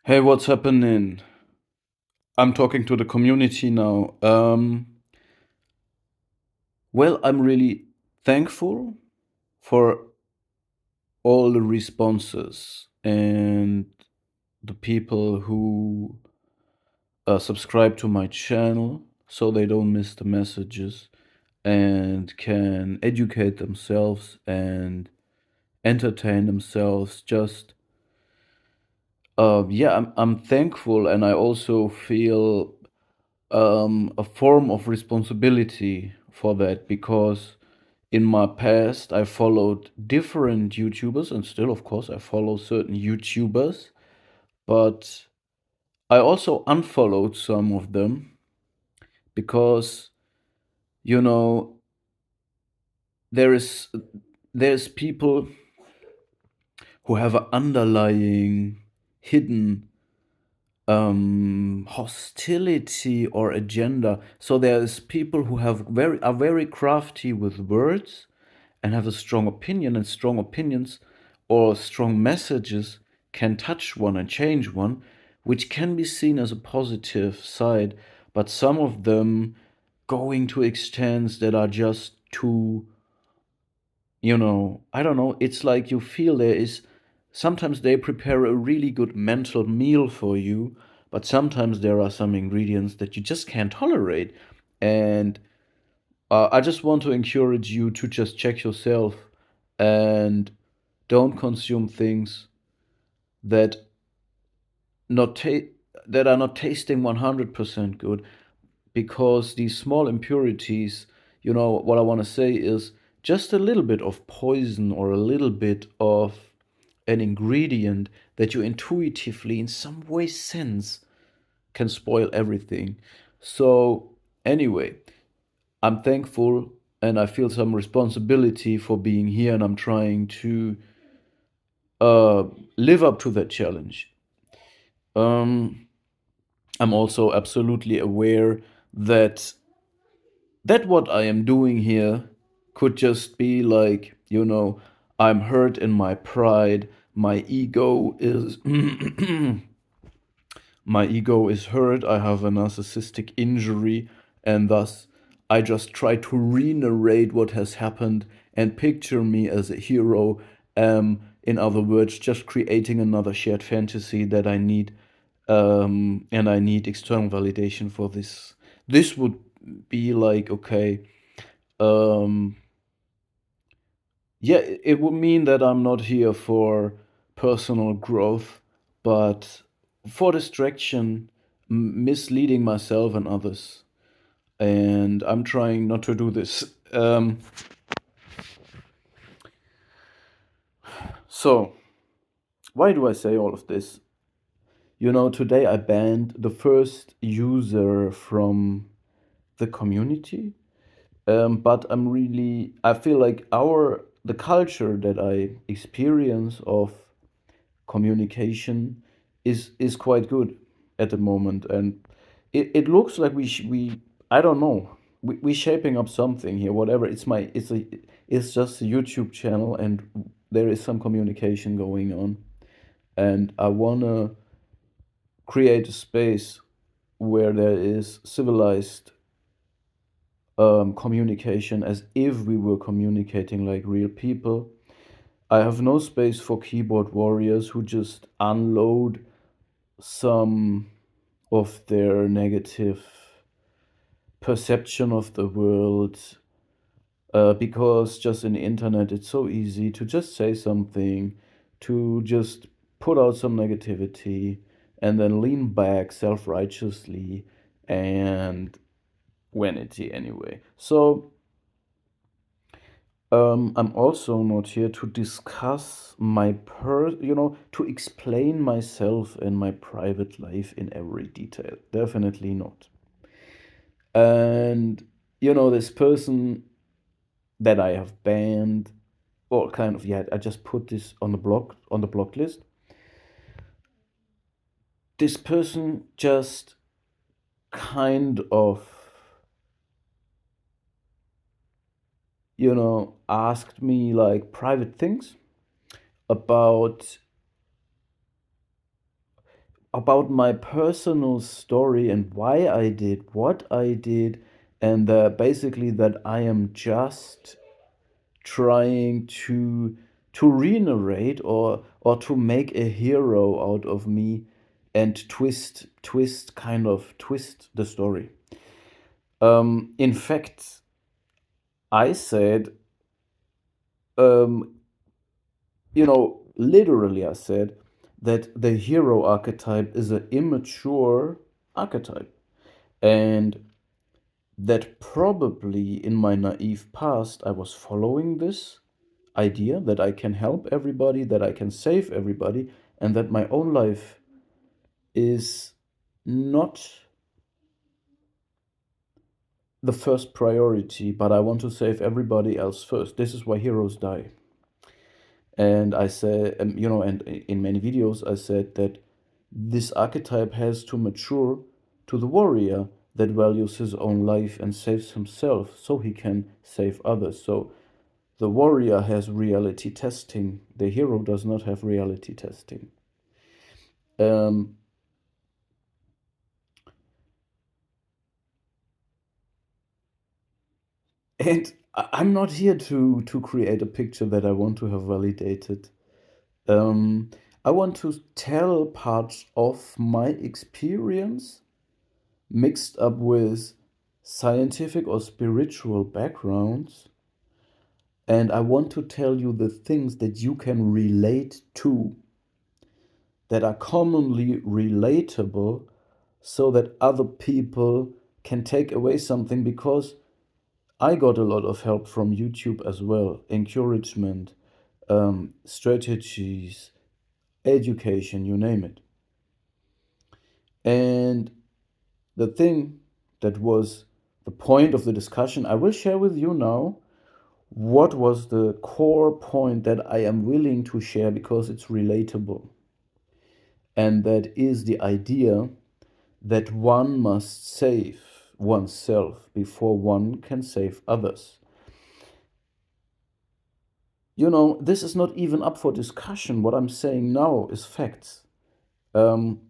Hey, what's happening? I'm talking to the community now. Well, I'm really thankful for all the responses and the people who subscribe to my channel so they don't miss the messages and can educate themselves and entertain themselves. Yeah, I'm thankful, and I also feel a form of responsibility for that because in my past I followed different YouTubers, and still, of course, I follow certain YouTubers, but I also unfollowed some of them because, you know, there is there's people who have an underlying hidden hostility or agenda. So there's people who have very are very crafty with words and have a strong opinion, and strong opinions or strong messages can touch one and change one, which can be seen as a positive side. But some of them going to extents that are just too, I don't know, it's like you feel there is sometimes they prepare a really good mental meal for you, but sometimes there are some ingredients that you just can't tolerate. And I just want to encourage you to just check yourself and don't consume things that not ta- that are not tasting 100% good, because these small impurities, what I want to say is just a little bit of poison or a little bit of an ingredient that you intuitively in some way sense can spoil everything. So anyway, I'm thankful and I feel some responsibility for being here, and I'm trying to uh, live up to that challenge. Um, I'm also absolutely aware that what I am doing here could just be like, I'm hurt in my pride. My ego is my ego is hurt. I have a narcissistic injury, and thus I just try to re-narrate what has happened and picture me as a hero. In other words, just creating another shared fantasy that I need, and I need external validation for this. This would be like, okay, um, yeah, it would mean that I'm not here for personal growth, but for distraction, misleading myself and others. And I'm trying not to do this. So, why do I say all of this? Today I banned the first user from the community. But I feel like the culture that I experience of communication is quite good at the moment, and it looks like we I don't know, we shaping up something here. Whatever, it's just a YouTube channel, and there is some communication going on, and I wanna create a space where there is civilized communication, as if we were communicating like real people. I have no space for keyboard warriors who just unload some of their negative perception of the world, because just in the internet it's so easy to just say something, to just put out some negativity and then lean back self-righteously and vanity anyway. So I'm also not here to discuss to explain myself and my private life in every detail. Definitely not. And this person that I have banned, or kind of, yeah, I just put this on the block list. This person just kind of, asked me like private things about about my personal story and why I did what I did, and basically that I am just trying to re-narrate or to make a hero out of me and twist the story. In fact, I said, um, literally, I said that the hero archetype is an immature archetype, and that probably in my naive past I was following this idea that I can help everybody, that I can save everybody, and that my own life is not the first priority, but I want to save everybody else first. This is why heroes die. And I said, and in many videos, I said that this archetype has to mature to the warrior that values his own life and saves himself so he can save others. So the warrior has reality testing, the hero does not have reality testing. Um, and I'm not here to create a picture that I want to have validated. Um, I want to tell parts of my experience mixed up with scientific or spiritual backgrounds, and I want to tell you the things that you can relate to, that are commonly relatable, so that other people can take away something, because I got a lot of help from YouTube as well, encouragement, strategies, education, you name it. And the thing that was the point of the discussion, I will share with you now what was the core point that I am willing to share because it's relatable. And that is the idea that one must save oneself before one can save others. This is not even up for discussion. What I'm saying now is facts. Um,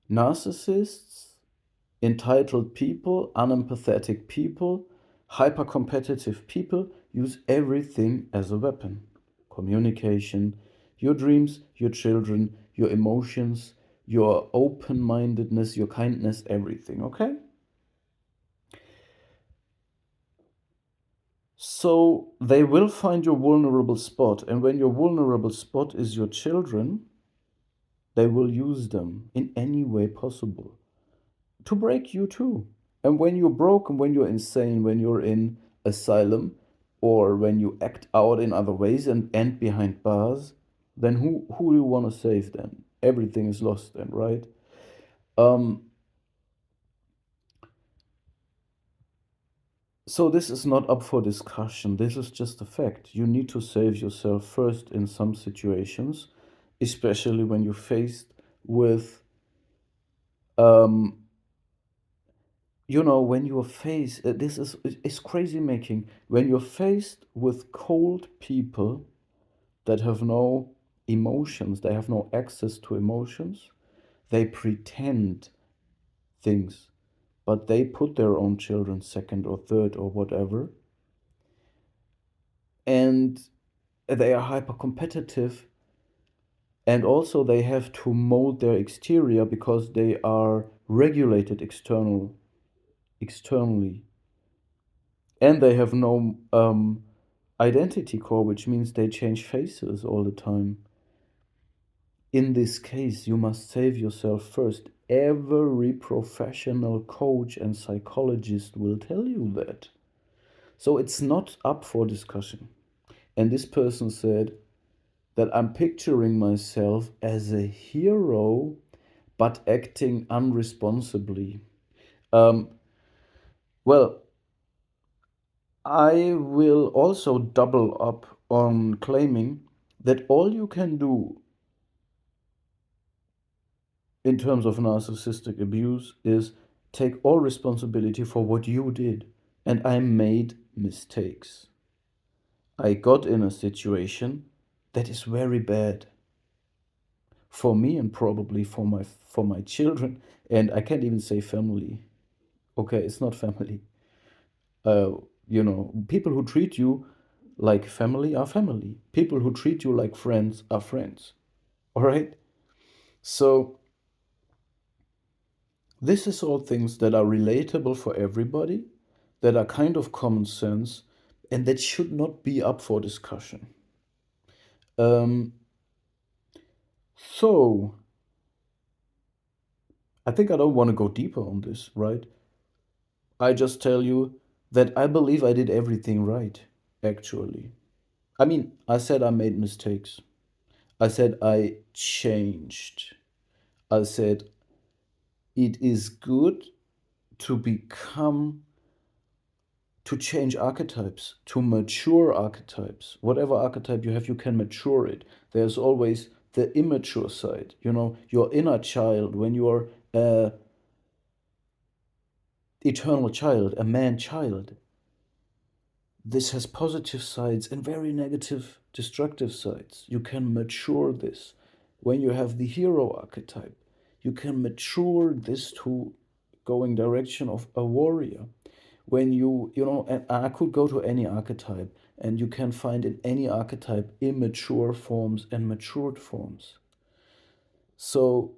Narcissists, entitled people, unempathetic people, hyper competitive people use everything as a weapon. Communication, your dreams, your children, your emotions, your open mindedness, your kindness, everything, okay? So they will find your vulnerable spot, and when your vulnerable spot is your children, they will use them in any way possible to break you too. And when you're broken, when you're insane, when you're in asylum, or when you act out in other ways and end behind bars, then who do you want to save then? Everything is lost then, right? Um, so this is not up for discussion. This is just a fact. You need to save yourself first in some situations, especially when you're faced with um, when you're faced, this is crazy making. When you're faced with cold people that have no emotions, they have no access to emotions, they pretend things, but they put their own children second or third or whatever, and they are hyper competitive, and also they have to mold their exterior because they are regulated externally, and they have no identity core, which means they change faces all the time. In this case, you must save yourself first. Every professional coach and psychologist will tell you that. So it's not up for discussion. And this person said that I'm picturing myself as a hero but acting unresponsibly. Um, well, I will also double up on claiming that all you can do in terms of narcissistic abuse is take all responsibility for what you did. And I made mistakes. I got in a situation that is very bad. for me and probably for my children. And I can't even say family. Okay, it's not family. Uh, people who treat you like family are family. People who treat you like friends are friends. All right? So this is all things that are relatable for everybody, that are kind of common sense, and that should not be up for discussion. Um, so I think I don't want to go deeper on this, right? I just tell you that I believe I did everything right, actually. I mean, I said I made mistakes. I said I changed. I said it is good to become, to change archetypes, to mature archetypes. Whatever archetype you have, you can mature it. There's always the immature side, your inner child, when you are a eternal child, a man child. This has positive sides and very negative, destructive sides. You can mature this. When you have the hero archetype, you can mature this to going direction of a warrior. When and I could go to any archetype, and you can find in any archetype immature forms and matured forms. So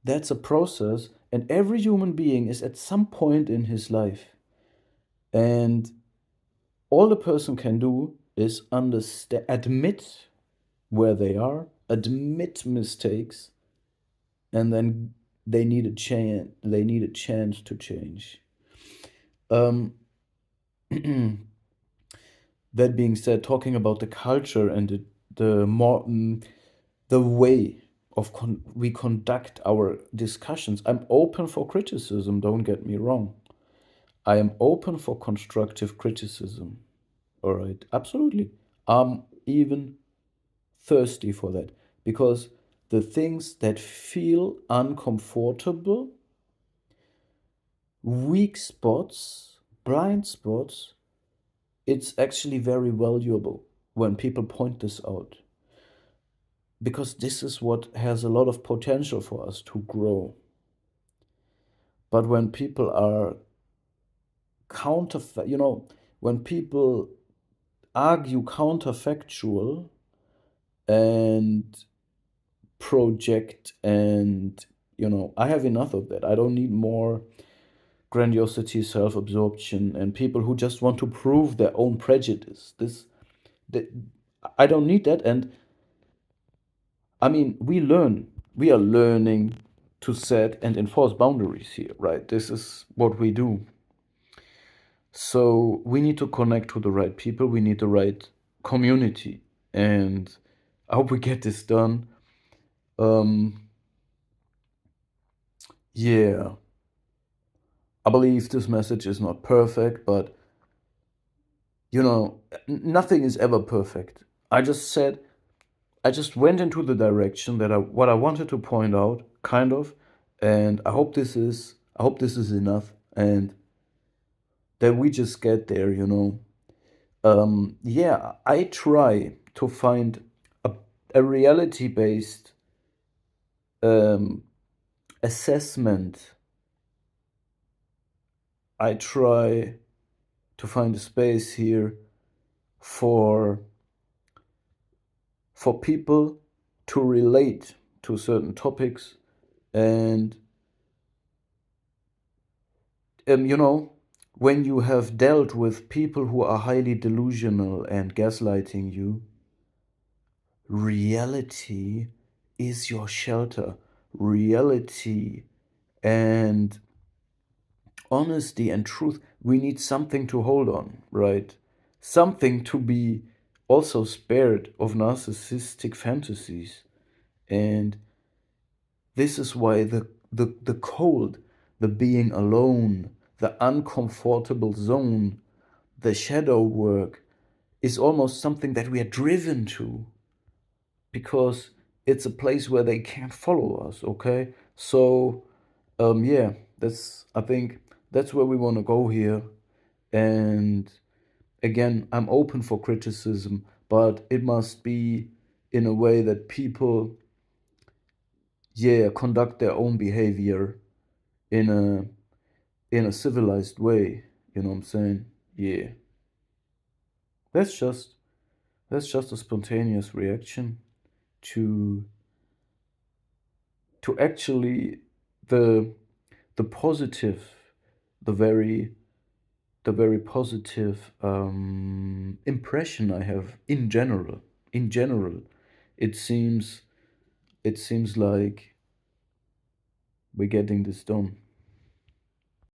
that's a process, and every human being is at some point in his life. And all the person can do is understand, admit where they are, admit mistakes, and then they need a chance. They need a chance to change. Um, that being said, talking about the culture and the more the way of we conduct our discussions, I'm open for criticism. Don't get me wrong. I am open for constructive criticism. All right, absolutely. I'm even thirsty for that, because the things that feel uncomfortable, weak spots, blind spots, it's actually very valuable when people point this out, because this is what has a lot of potential for us to grow. But when people are counter, when people argue counterfactual and project, and I have enough of that. I don't need more grandiosity, self-absorption, and people who just want to prove their own prejudice. That I don't need that. And I mean, we are learning to set and enforce boundaries here, right? This is what we do. So we need to connect to the right people, we need the right community, and I hope we get this done. um yeah, I believe this message is not perfect, but nothing is ever perfect. I just went into the direction that what I wanted to point out, kind of, and I hope this is enough, and that we just get there. Yeah, I try to find a, a reality-based um, assessment. I try to find a space here for people to relate to certain topics, and you know, when you have dealt with people who are highly delusional and gaslighting you, reality is your shelter. Reality and honesty and truth, we need something to hold on, right? Something to be also spared of narcissistic fantasies. And this is why the cold, the being alone, the uncomfortable zone, the shadow work is almost something that we are driven to, because it's a place where they can't follow us, okay? So, yeah, I think that's where we want to go here. And again, I'm open for criticism, but it must be in a way that people yeah, conduct their own behavior in a civilized way. You know what I'm saying? Yeah. That's just that's just a spontaneous reaction to actually the the positive, the very positive impression I have in general. In general, it seems like we're getting this done.